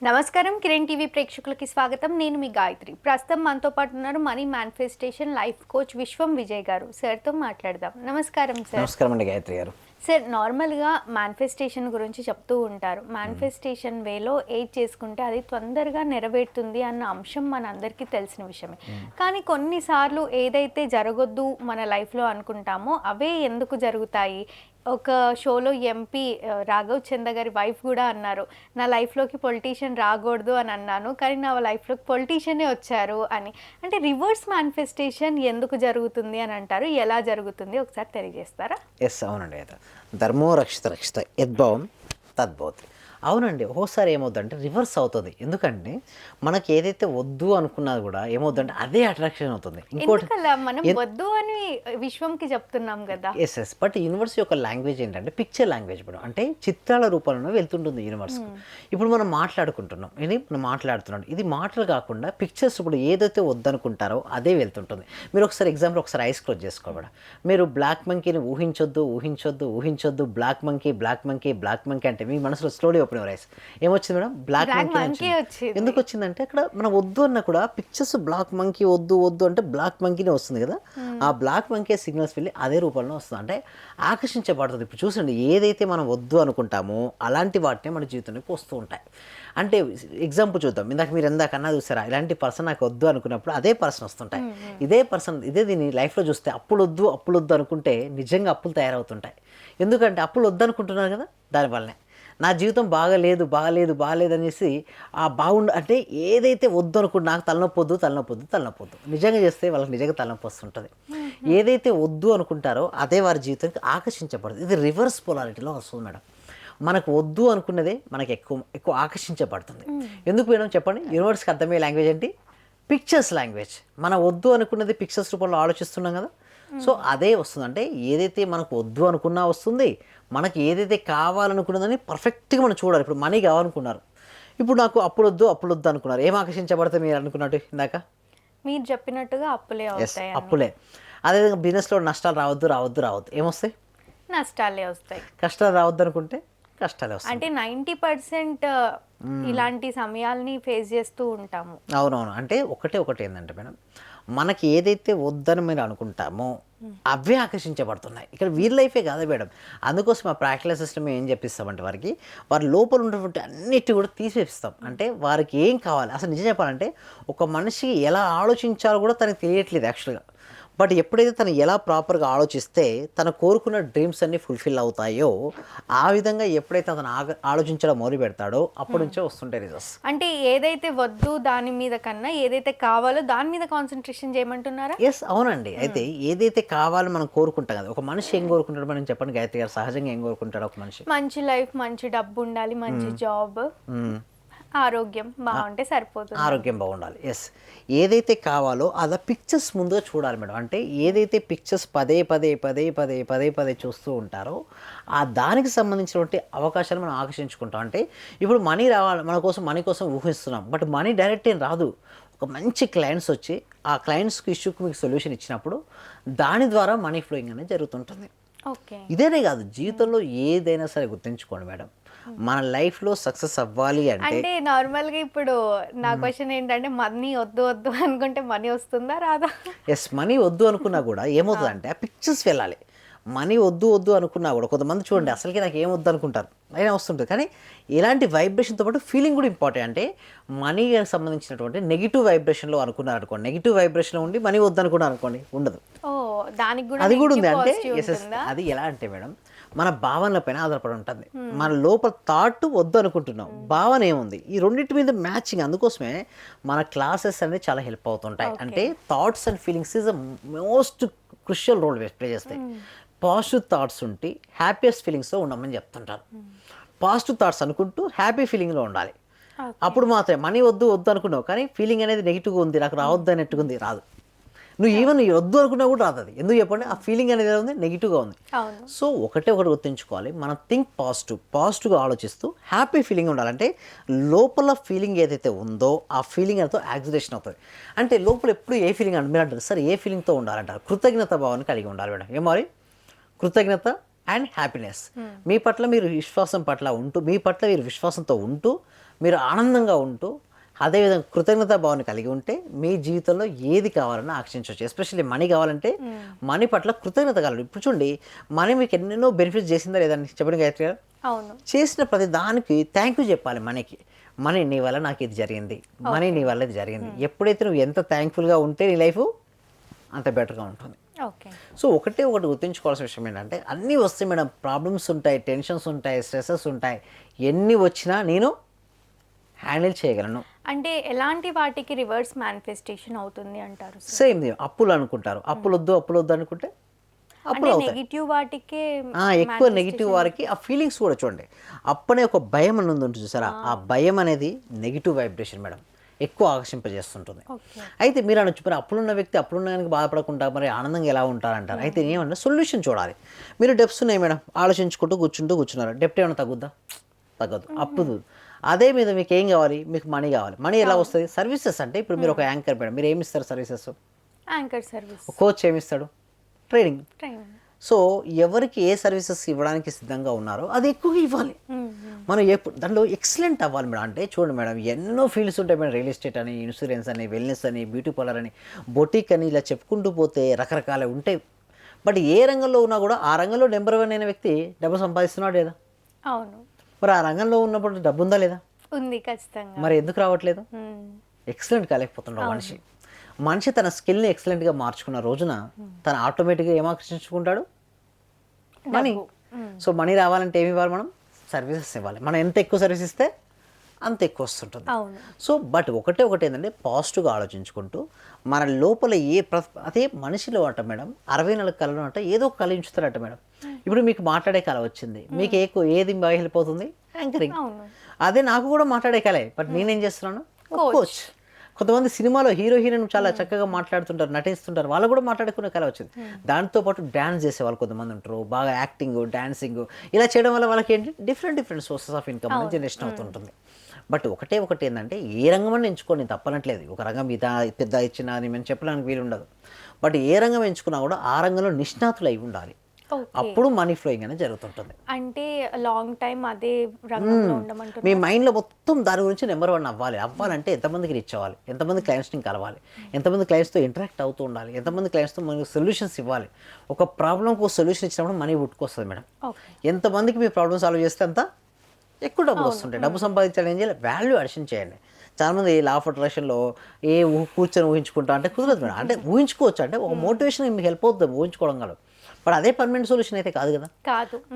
నమస్కారం కిరణ్ టీవీ ప్రేక్షకులకి స్వాగతం. నేను మీ గాయత్రి. ప్రస్తుతం మనతో పాటు ఉన్నారు మనీ మేనిఫెస్టేషన్ లైఫ్ కోచ్ విశ్వం విజయ్ గారు. సార్తో మాట్లాడదాం. నమస్కారం సార్. నమస్కారం అండి గాయత్రి గారు. సార్, నార్మల్గా మేనిఫెస్టేషన్ గురించి చెప్తూ ఉంటారు. మేనిఫెస్టేషన్ వేలో ఏది చేసుకుంటే అది తొందరగా నెరవేరుతుంది అన్న అంశం మన అందరికీ తెలిసిన విషయమే. కానీ కొన్నిసార్లు ఏదైతే జరగొద్దు మన లైఫ్లో అనుకుంటామో అవే ఎందుకు జరుగుతాయి? ఒక షోలో ఎంపీ రాఘవ్ చంద గారి వైఫ్ కూడా అన్నారు, నా లైఫ్లోకి పొలిటీషియన్ రాకూడదు అని అన్నాను, కానీ నా లైఫ్లోకి పొలిటీషియనే వచ్చారు అని. అంటే రివర్స్ మేనిఫెస్టేషన్ ఎందుకు జరుగుతుంది అని అంటారు, ఎలా జరుగుతుంది ఒకసారి తెలియజేస్తారా? ఎస్, అవునండి. అయితే ధర్మో రక్షిత రక్షిత యద్భవం తద్భవతి. అవునండి, ఒక్కోసారి ఏమవుతుందంటే రివర్స్ అవుతుంది. ఎందుకంటే మనకి ఏదైతే వద్దు అనుకున్నది కూడా ఏమవుతుందంటే అదే అట్రాక్షన్ అవుతుంది. ఇంకోటి మనం వద్దు అని విశ్వంకి చెప్తున్నాం కదా. ఎస్, బట్ యూనివర్స్ యొక్క లాంగ్వేజ్ ఏంటంటే పిక్చర్ లాంగ్వేజ్. ఇప్పుడు అంటే చిత్రాల రూపంలో వెళ్తుంటుంది యూనివర్స్. ఇప్పుడు మనం మాట్లాడుకుంటున్నాం, మనం మాట్లాడుతున్నాం, ఇది మాటలు కాకుండా పిక్చర్స్. ఇప్పుడు ఏదైతే వద్దనుకుంటారో అదే వెళ్తుంటుంది. మీరు ఒకసారి ఎగ్జాంపుల్ ఒకసారి ఐస్ క్లోజ్ చేసుకోవాలి. మీరు బ్లాక్ మంకీని ఊహించొద్దు ఊహించొద్దు ఊహించొద్దు, black monkey black monkey black monkey అంటే మీ మనసులో స్లోలీ రైస్ ఏమొచ్చింది మేడం? బ్లాక్ మంకీ వచ్చింది. ఎందుకు వచ్చిందంటే అక్కడ మనం వద్దు అన్న కూడా పిక్చర్స్ బ్లాక్ మంకీ వద్దు వద్దు అంటే బ్లాక్ మంకీనే వస్తుంది కదా. ఆ బ్లాక్ మంకీ సిగ్నల్స్ వెళ్ళి అదే రూపంలో వస్తుంది, అంటే ఆకర్షించబడుతుంది. ఇప్పుడు చూసండి, ఏదైతే మనం వద్దు అనుకుంటామో అలాంటి వాటిని మన జీవితంలోకి వస్తూ ఉంటాయి. అంటే ఎగ్జాంపుల్ చూద్దాం. మీరు ఎందాకన్నా చూసారా, ఇలాంటి పర్సన్ నాకు వద్దు అనుకున్నప్పుడు అదే పర్సన్ వస్తుంటాయి. ఇదే పర్సన్ దీన్ని లైఫ్లో చూస్తే అప్పులు వద్దు అనుకుంటే నిజంగా అప్పులు తయారవుతుంటాయి. ఎందుకంటే అప్పులు వద్దు అనుకుంటున్నారు కదా, దానివల్లనే నా జీవితం బాగలేదు అనేసి ఆ అంటే ఏదైతే వద్దు అనుకుంటే నాకు తలనొప్పొద్దు నిజంగా చేస్తే వాళ్ళకి నిజంగా తలనొప్పి వస్తుంటుంది. ఏదైతే వద్దు అనుకుంటారో అదే వారి జీవితానికి ఆకర్షించబడుతుంది. ఇది రివర్స్ పొలారిటీలో వస్తుంది మేడం. మనకు వద్దు అనుకున్నదే మనకి ఎక్కువ ఆకర్షించబడుతుంది. ఎందుకు మేడం చెప్పండి? యూనివర్స్కి అర్థమయ్యే లాంగ్వేజ్ ఏంటి? Pictures language. మనం వద్దు అనుకున్నది పిక్చర్స్ రూపంలో ఆలోచిస్తున్నాం కదా. సో అదే వస్తుంది. అంటే ఏదైతే మనకు వద్దు అనుకున్నా వస్తుంది, మనకి ఏదైతే కావాలనుకున్నదని పర్ఫెక్ట్గా మనం చూడాలి. ఇప్పుడు మనీ కావాలనుకున్నారు, ఇప్పుడు నాకు అప్పులొద్దు అనుకున్నారు, ఏం ఆకర్షించబడతాయి మీరు అనుకున్నట్టు ఇందాక మీరు చెప్పినట్టుగా అప్పులే అవుతాయి. అప్పులే. అదేవిధంగా బిజినెస్లో నష్టాలు రావద్దు ఏమొస్తాయి? నష్టాలే వస్తాయి. కష్టాలు రావద్దు అనుకుంటే కష్టాలే వస్తాయి. అంటే 90% ఇలాంటి సమయాల్ని ఫేస్ చేస్తూ ఉంటాము. అవునవును. అంటే ఒకటి ఏంటంటే మేడం, మనకి ఏదైతే వద్దని మీరు అనుకుంటామో అవే ఆకర్షించబడుతున్నాయి. ఇక్కడ వీరి లైఫే కాదు మేడం. అందుకోసం ఆ ప్రాక్టికల్ సిస్టమ్ ఏం చెప్పిస్తామంటే వారి లోపల ఉన్నటువంటి అన్నిటి కూడా తీసేపిస్తాం. అంటే వారికి ఏం కావాలి అసలు నిజం చెప్పాలంటే ఒక మనిషి ఎలా ఆలోచించాలో కూడా తనకు తెలియట్లేదు యాక్చువల్గా. బట్ ఎప్పుడైతే తను ఎలా ప్రాపర్గా ఆలోచిస్తే తన కోరుకున్న డ్రీమ్స్ అన్నీ ఫుల్ఫిల్ అవుతాయో, ఆ విధంగా ఎప్పుడైతే అతను ఆలోచించడం మొదలు పెడతాడో అప్పటి నుంచే వస్తుంటాయి రిజల్ట్స్. అంటే ఏదైతే వద్దు దాని మీద కన్నా ఏదైతే కావాలో దాని మీద కాన్సన్ట్రేషన్ చేయమంటున్నారా? ఎస్, అవునండి. అయితే ఏదైతే కావాలో మనం కోరుకుంటాం కదా. ఒక మనిషి ఏం కోరుకుంటాడు మనం చెప్పండి గాయత్రి గారు, సహజంగా ఏం కోరుకుంటాడు ఒక మనిషి? మంచి లైఫ్, మంచి డబ్బు ఉండాలి, మంచి జాబ్, ఆరోగ్యం బాగుంటే సరిపోతుంది. ఆరోగ్యం బాగుండాలి. ఎస్, ఏదైతే కావాలో అలా పిక్చర్స్ ముందుగా చూడాలి మేడం. అంటే ఏదైతే పిక్చర్స్ పదే చూస్తూ ఉంటారో ఆ దానికి సంబంధించినటువంటి అవకాశాలు మనం ఆకర్షించుకుంటాం. అంటే ఇప్పుడు మనీ రావాలి, మనీ కోసం ఊహిస్తున్నాం, బట్ మనీ డైరెక్ట్ ఏం రాదు. ఒక మంచి క్లయింట్స్ వచ్చి ఆ క్లయింట్స్కి ఇష్యూకి మీకు సొల్యూషన్ ఇచ్చినప్పుడు దాని ద్వారా మనీ ఫ్లోయింగ్ అనేది జరుగుతుంటుంది. ఇదేనే కాదు, జీవితంలో ఏదైనా సరే గుర్తుంచుకోండి మేడం, మన లైఫ్లో సక్సెస్ అవ్వాలి అంటే నార్మల్గా ఇప్పుడు నా క్వశ్చన్ ఏంటంటే, మనీ వద్దు అనుకుంటే మనీ వస్తుందా రాదా? ఎస్, మనీ వద్దు అనుకున్నా కూడా ఏమవుతుందంటే ఆ పిక్చర్స్ వెళ్ళాలి. మనీ వద్దు అనుకున్నా కూడా కొంతమంది చూడండి అసలుకి నాకు ఏం వద్దు అనుకుంటారు, అయినా వస్తుంటుంది. కానీ ఇలాంటి వైబ్రేషన్తో పాటు ఫీలింగ్ కూడా ఇంపార్టెంట్. అంటే మనీకి సంబంధించినటువంటి నెగిటివ్ వైబ్రేషన్లో అనుకున్నారు అనుకోండి, నెగిటివ్ వైబ్రేషన్లో ఉండి మనీ వద్దు అనుకున్నారు అనుకోండి, ఉండదు. అది కూడా ఉంది. అంటే అది ఎలా అంటే మేడం, మన భావనల పైన ఆధారపడి ఉంటుంది. మన లోపల థాట్ వద్దు అనుకుంటున్నాం, భావన ఏముంది, ఈ రెండింటి మీద మ్యాచింగ్. అందుకోసమే మన క్లాసెస్ అనేది చాలా హెల్ప్ అవుతుంటాయి. అంటే thoughts and feelings is the most crucial role play చేస్తాయి. పాజిటివ్ థాట్స్ ఉంటే హ్యాపీయెస్ట్ ఫీలింగ్స్తో ఉండమని చెప్తుంటారు. పాజిటివ్ థాట్స్ అనుకుంటూ హ్యాపీ ఫీలింగ్లో ఉండాలి. అప్పుడు మాత్రమే మనీ వద్దు అనుకున్నావు కానీ ఫీలింగ్ అనేది నెగిటివ్గా ఉంది, నాకు రావద్దు అన్నట్టుగా ఉంది, రాదు. నువ్వు ఈవెన్ వద్దు అనుకున్నా కూడా రాదు. అది ఎందుకు చెప్పండి? ఆ ఫీలింగ్ అనేది ఉంది, నెగిటివ్గా ఉంది. సో ఒకటి గుర్తుంచుకోవాలి, మనం థింక్ పాజిటివ్గా ఆలోచిస్తూ హ్యాపీ ఫీలింగ్ ఉండాలంటే లోపల ఫీలింగ్ ఏదైతే ఉందో ఆ ఫీలింగ్ అనేది యాక్సిలేషన్ అవుతుంది. అంటే లోపల ఎప్పుడు ఏ ఫీలింగ్ అంటే మీరు అంటారు సార్ ఏ ఫీలింగ్తో ఉండాలంటారు? కృతజ్ఞత భావాన్ని కలిగి ఉండాలి మేడం. ఏం మరి కృతజ్ఞత అండ్ హ్యాపీనెస్. మీ పట్ల మీరు విశ్వాసం పట్ల ఉంటూ, మీ పట్ల మీరు విశ్వాసంతో ఉంటూ, మీరు ఆనందంగా ఉంటూ, అదేవిధంగా కృతజ్ఞతా భావన కలిగి ఉంటే మీ జీవితంలో ఏది కావాలన్నా ఆకర్షించవచ్చు. ఎస్పెషల్లీ మనీ కావాలంటే మనీ పట్ల కృతజ్ఞత కలదు. ఇప్పుడు చూడండి, మనీ మీకు ఎన్నెన్నో బెనిఫిట్స్ చేసిందా లేదండి చెప్పండి గాయత్రి గారు. అవును. చేసిన ప్రతి దానికి థ్యాంక్ యూ చెప్పాలి మనీకి. మనీ నీ వల్ల నాకు ఇది జరిగింది, మనీ నీ వల్ల ఇది జరిగింది. ఎప్పుడైతే నువ్వు ఎంత థ్యాంక్ఫుల్గా ఉంటే నీ లైఫ్ అంత బెటర్గా ఉంటుంది. ఓకే. సో ఒకటి గుర్తుంచుకోవాల్సిన విషయం ఏంటంటే, అన్నీ వస్తాయి మేడం, ప్రాబ్లమ్స్ ఉంటాయి, టెన్షన్స్ ఉంటాయి, స్ట్రెసెస్ ఉంటాయి. ఎన్ని వచ్చినా నేను హ్యాండిల్ చేయగలను. అంటే ఎలాంటి వాటికి రివర్స్ మేనిఫెస్టేషన్ అవుతుంది అంటారు? సేమ్ అప్పులు అనుకుంటారు, అప్పులు వద్దు అనుకుంటే అప్పులు అవుతాయి. నెగిటివ్ వాటికే ఎక్కువ నెగిటివ్ వారికి ఆ ఫీలింగ్స్ కూడా చూడండి. అప్పుడే ఒక భయం అనేది ఉంటుంది చూసారా, ఆ భయం అనేది నెగిటివ్ వైబ్రేషన్ మేడం, ఎక్కువ ఆకర్షింపజేస్తుంటుంది. అయితే మీరు అనొచ్చు, మరి అప్పులున్న వ్యక్తి అప్పులున్నానికి బాధపడకుండా మరి ఆనందంగా ఎలా ఉంటారంటారు. అయితే ఏమన్నా సొల్యూషన్ చూడాలి. మీరు డెప్స్ ఉన్నాయి మేడం, ఆలోచించుకుంటూ కూర్చున్నారు, డెప్ట్ ఏమైనా తగ్గుద్దా? తగ్గదు. అప్పు అదే మీద మీకు ఏం కావాలి? మీకు మనీ కావాలి. మనీ ఎలా వస్తుంది? సర్వీసెస్. అంటే ఇప్పుడు మీరు ఒక యాంకర్ మేడం, మీరు ఏమి ఇస్తారు సర్వీసెస్? Anchor service. కోచ్ ఏమిస్తాడు? ట్రైనింగ్. సో ఎవరికి ఏ సర్వీసెస్ ఇవ్వడానికి సిద్ధంగా ఉన్నారో అది ఎక్కువగా ఇవ్వాలి. మనం దాంట్లో ఎక్సలెంట్ అవ్వాలి మేడం. అంటే చూడండి మేడం, ఎన్నో ఫీల్డ్స్ ఉంటాయి మేడం. రియల్ ఎస్టేట్ అని, ఇన్సూరెన్స్ అని, వెల్నెస్ అని, బ్యూటీ పార్లర్ అని, బొటిక్ అని, ఇలా చెప్పుకుంటూ పోతే రకరకాల ఉంటాయి. బట్ ఏ రంగంలో ఉన్నా కూడా ఆ రంగంలో నెంబర్ 1 అయిన వ్యక్తి డబ్బు సంపాదిస్తున్నాడు లేదా? అవును. మరి ఆ రంగంలో ఉన్నప్పుడు డబ్బు ఉందా లేదా? ఉంది, ఖచ్చితంగా. మరి ఎందుకు రావట్లేదు? ఎక్సలెంట్ కాలేకపోతున్నాడు మనిషి తన స్కిల్ని ఎక్సలెంట్గా మార్చుకున్న రోజున తను ఆటోమేటిక్గా ఏం ఆకర్షించుకుంటాడు? మనీ. సో మనీ రావాలంటే ఏమి ఇవ్వాలి? మనం సర్వీసెస్ ఇవ్వాలి. మనం ఎంత ఎక్కువ సర్వీస్ ఇస్తే అంత ఎక్కువ వస్తుంటుంది. సో బట్ ఒకటే ఏంటంటే, పాజిటివ్గా ఆలోచించుకుంటూ మన లోపల అదే మనిషిలో అంట మేడం 64 కళలు అంట ఏదో ఒక కళ ఉంచుతారట మేడం. ఇప్పుడు మీకు మాట్లాడే కళ వచ్చింది, మీకు ఏది బాగా హెల్ప్ అవుతుంది? యాంకరింగ్. అదే నాకు కూడా మాట్లాడే కళే, బట్ నేనేం చేస్తున్నాను? కోచ్. కొంతమంది సినిమాలో హీరో హీరోయిన్ చాలా చక్కగా మాట్లాడుతుంటారు, నటిస్తుంటారు, వాళ్ళు కూడా మాట్లాడుకునే కళ వచ్చింది. దాంతోపాటు డ్యాన్స్ చేసే వాళ్ళు కొంతమంది ఉంటారు, బాగా యాక్టింగ్, డాన్సింగ్ ఇలా చేయడం వల్ల వాళ్ళకి ఏంటి డిఫరెంట్ సోర్సెస్ ఆఫ్ ఇన్కమ్ అనేది జనరేషన్ అవుతుంటుంది. బట్ ఒకటే ఏంటంటే, ఏ రంగం అని ఎంచుకొని తప్పనట్లేదు. ఒక రంగం పెద్ద ఇచ్చిన అని మేము చెప్పడానికి వీలు ఉండదు. బట్ ఏ రంగం ఎంచుకున్నా కూడా ఆ రంగంలో నిష్ణాతులు అయి ఉండాలి. అప్పుడు మనీ ఫ్లోయింగ్ అనేది జరుగుతుంటుంది. అంటే లాంగ్ టైం అదే రంగంలో ఉండమంటారు. మీ మైండ్లో మొత్తం దాని గురించి నెంబర్ 1 అవ్వాలంటే ఎంతమందికి రీచ్ అవ్వాలి, ఎంతమంది క్లయింట్స్ని కలవాలి, ఎంతమంది క్లయింట్స్తో ఇంటరాక్ట్ అవుతూ ఉండాలి, ఎంతమంది క్లయింట్స్తో మనకు సొల్యూషన్స్ ఇవ్వాలి. ఒక ప్రాబ్లంకు సొల్యూషన్ ఇచ్చినప్పుడు మనీ పుట్టుకొస్తుంది మేడం. ఎంతమందికి మీ ప్రాబ్లమ్ సాల్వ్ చేస్తే అంత ఎక్కువ డబ్బులు వస్తుంటాయి. డబ్బు సంపాదించాలి, ఏం చేయాలి? వాల్యూ అడిషన్ చేయండి. చాలామంది లా ఆఫ్ అట్రాక్షన్లో కూర్చొని ఊహించుకుంటా అంటే కుదరదు మేడం. అంటే ఊహించుకోవచ్చు, అంటే ఒక మోటివేషన్ మీకు హెల్ప్ అవుతుంది ఊహించుకోవడం కాదు. బట్ అదే పర్మనెంట్ సొల్యూషన్ అయితే కాదు కదా.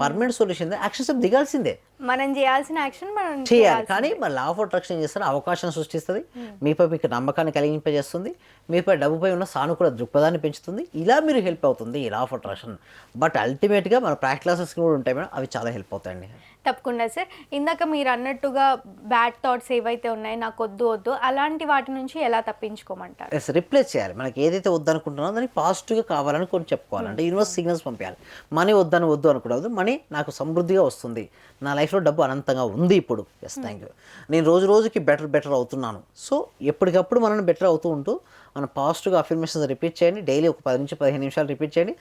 పర్మనెంట్ సొల్యూషన్ యాక్షన్ స్టెప్ దిగాల్సిందే. మనం చేయాల్సిన యాక్షన్ మనం చేయాలి. కానీ మన లా ఆఫ్ అట్రాక్షన్ చేస్తారు, అవకాశం సృష్టిస్తుంది, మీపై మీకు నమ్మకాన్ని కలిగింపజేస్తుంది, మీపై డబ్బుపై ఉన్న సానుకూల దృక్పథాన్ని పెంచుతుంది. ఇలా మీరు హెల్ప్ అవుతుంది ఈ లా ఆఫ్ అట్రాక్షన్. బట్ అల్టిమేట్గా మన ప్రాక్టికల్ క్లాసెస్ కూడా ఉంటాయి మేడం, అవి చాలా హెల్ప్ అవుతాయండి. తప్పకుండా సార్. ఇందాక మీరు అన్నట్టుగా బ్యాడ్ థాట్స్ ఏవైతే ఉన్నాయో, నాకు వద్దు అలాంటి వాటి నుంచి ఎలా తప్పించుకోమంటారు? రిప్లేస్ చేయాలి. మనకి ఏదైతే వద్దనుకుంటున్నామో దానికి పాజిటివ్గా కావాలని కొన్ని చెప్పుకోవాలి. అంటే యూనివర్స్ సిగ్నల్స్ పంపించాలి. మనీ వద్దు అనుకోవద్దు, మనీ నాకు సమృద్ధిగా వస్తుంది, నా లైఫ్లో డబ్బు అనంతంగా ఉంది ఇప్పుడు. ఎస్, థ్యాంక్ యూ, నేను రోజుకి బెటర్ అవుతున్నాను. సో ఎప్పటికప్పుడు మనం బెటర్ అవుతూ ఉంటూ మనం పాజిటివ్గా అఫర్మేషన్స్ రిపీట్ చేయండి. డైలీ ఒక 10 నుంచి 15 నిమిషాలు రిపీట్ చేయండి.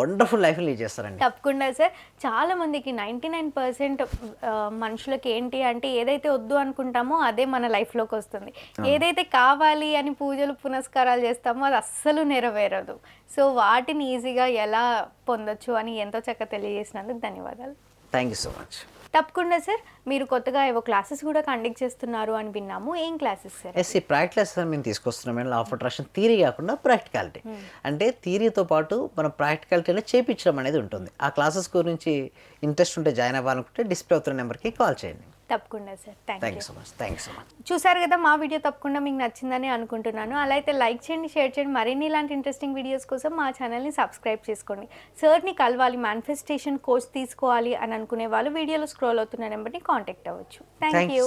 వండర్ఫుల్ లైఫ్ని లీడ్ చేస్తారండి. తప్పకుండా సార్. చాలా మందికి 99% మనుషులకి ఏంటి అంటే, ఏదైతే వద్దు అనుకుంటామో అదే మన లైఫ్లోకి వస్తుంది. ఏదైతే కావాలి అని పూజలు పునస్కారాలు చేస్తామో అది అస్సలు నెరవేరదు. సో వాటిని ఈజీగా ఎలా పొందొచ్చు అని ఎంతో చక్కగా తెలియజేసినందుకు ధన్యవాదాలు. Thank you so much. తప్పకుండా సార్. మీరు కొత్తగా ఏవో క్లాసెస్ కూడా కండక్ట్ చేస్తున్నారు అని విన్నాము. ఏం క్లాసెస్ సార్? ఈ ప్రాక్టికల్ క్లాసెస్ మేము తీసుకొస్తున్నాం. లా ఆఫ్ అట్రాక్షన్ థియరీ కాకుండా ప్రాక్టికాలిటీ. అంటే థియరీతో పాటు మనం ప్రాక్టికాలిటీలో చేపించడం అనేది ఉంటుంది. ఆ క్లాసెస్ గురించి ఇంట్రెస్ట్ ఉంటే జాయిన్ అవ్వాలనుకుంటే డిస్ప్లే అవుతున్న నెంబర్కి కాల్ చేయండి. తప్పకుండా sir. Thank you so much. Thank you so much. చూసారు కదా, మా వీడియో తప్పకుండా మీకు నచ్చిందని అనుకుంటున్నాను. అలా అయితే లైక్ చేయండి, షేర్ చేయండి. మరిన్ని ఇలాంటి ఇంట్రెస్టింగ్ వీడియోస్ కోసం మా ఛానల్ని సబ్స్క్రైబ్ చేసుకోండి. సార్ని కలవాలి, మేనిఫెస్టేషన్ కోర్స్ తీసుకోవాలి అని అనుకునే వాళ్ళు వీడియోలో స్క్రోల్ అవుతున్న నెంబర్ని కాంటాక్ట్ అవ్వచ్చు. Thank you.